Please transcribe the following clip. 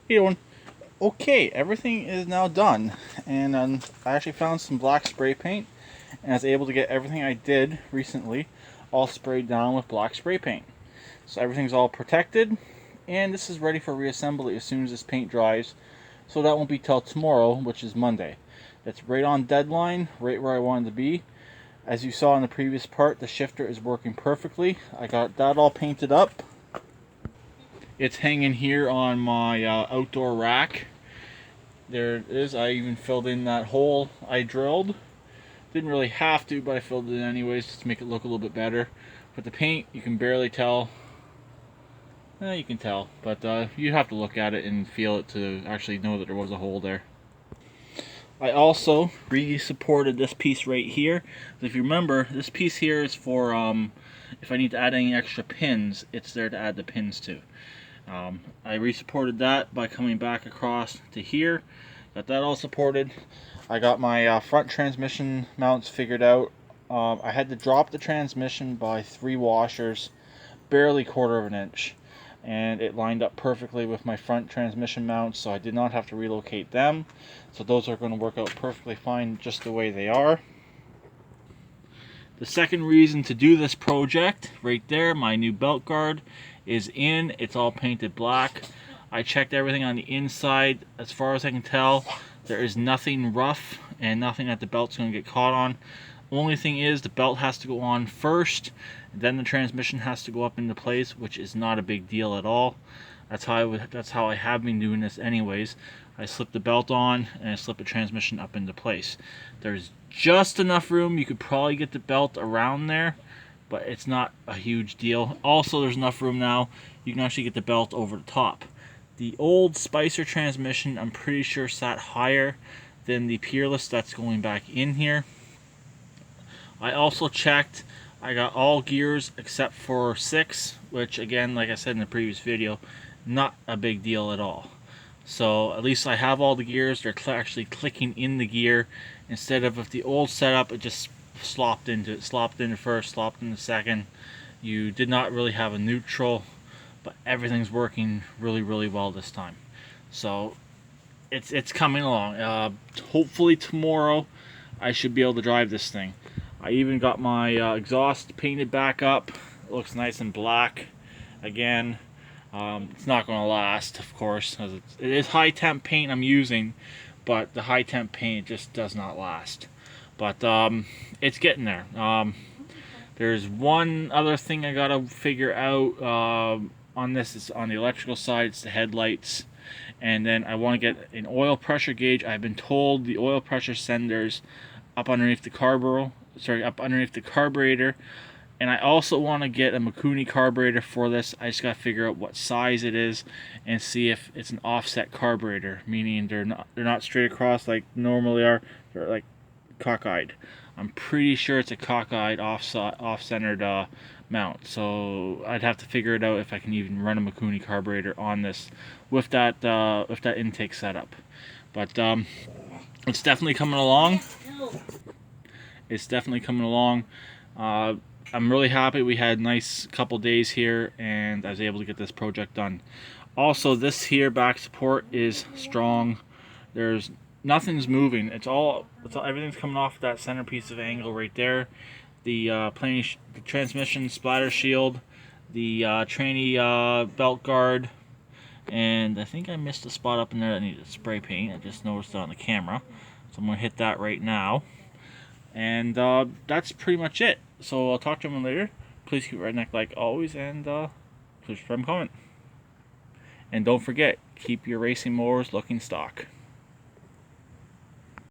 Hey, everyone. Okay, everything is now done, and I actually found some black spray paint, and I was able to get everything I did recently all sprayed down with black spray paint. So everything's all protected, and this is ready for reassembly as soon as this paint dries. So that won't be till tomorrow, which is Monday. That's right on deadline, right where I wanted to be. As you saw in the previous part, the shifter is working perfectly. I got that all painted up. It's hanging here on my outdoor rack. There it is. I even filled in that hole I drilled. Didn't really have to, but I filled it in anyways just to make it look a little bit better. But the paint, you can barely tell. You can tell, but you have to look at it and feel it to actually know that there was a hole there. I also re-supported this piece right here. If you remember, this piece here is for if I need to add any extra pins, it's there to add the pins to. I re-supported that by coming back across to here. Got that all supported. I got my front transmission mounts figured out. I had to drop the transmission by 3 washers, barely 1/4 of an inch. And it lined up perfectly with my front transmission mounts, so I did not have to relocate them. So those are going to work out perfectly fine just the way they are. The second reason to do this project, right there, my new belt guard is in. It's all painted black. I checked everything on the inside. As far as I can tell, there is nothing rough and nothing that the belt's going to get caught on. Only thing is, the belt has to go on first, then the transmission has to go up into place, which is not a big deal at all. That's how I have been doing this anyways. I slip the belt on and I slip the transmission up into place. There's just enough room. You could probably get the belt around there, but it's not a huge deal. Also, there's enough room now. You can actually get the belt over the top. The old Spicer transmission, I'm pretty sure, sat higher than the Peerless that's going back in here. I also checked. I got all gears except for 6, which again, like I said in the previous video, not a big deal at all. So at least I have all the gears. They're actually clicking in the gear instead of with the old setup, it just slopped into it. Slopped into first, slopped into second. You did not really have a neutral, but everything's working really, really well this time. So it's coming along. Hopefully tomorrow I should be able to drive this thing. I even got my exhaust painted back up. It looks nice and black again. It's not going to last, of course, because it is high temp paint I'm using, but the high temp paint just does not last. But it's getting there. There's one other thing I gotta figure out on this. Is on the electrical side. It's the headlights, and then I want to get an oil pressure gauge. I've been told the oil pressure sender's up underneath the carburetor. And I also want to get a Mikuni carburetor for this. I just got to figure out what size it is and see if it's an offset carburetor, meaning they're not straight across like normally are. They're like cockeyed. I'm pretty sure it's a cockeyed off-centered mount. So I'd have to figure it out if I can even run a Mikuni carburetor on this with that intake setup. But it's definitely coming along. It's definitely coming along. I'm really happy we had a nice couple days here and I was able to get this project done. Also, this here back support is strong. There's nothing's moving. Everything's coming off that centerpiece of angle right there. The the transmission splatter shield, the tranny belt guard, and I think I missed a spot up in there that needed spray paint. I just noticed it on the camera, so I'm gonna hit that right now. And that's pretty much it. So I'll talk to everyone later. Please keep redneck like always, and please comment. And don't forget, keep your racing mowers looking stock.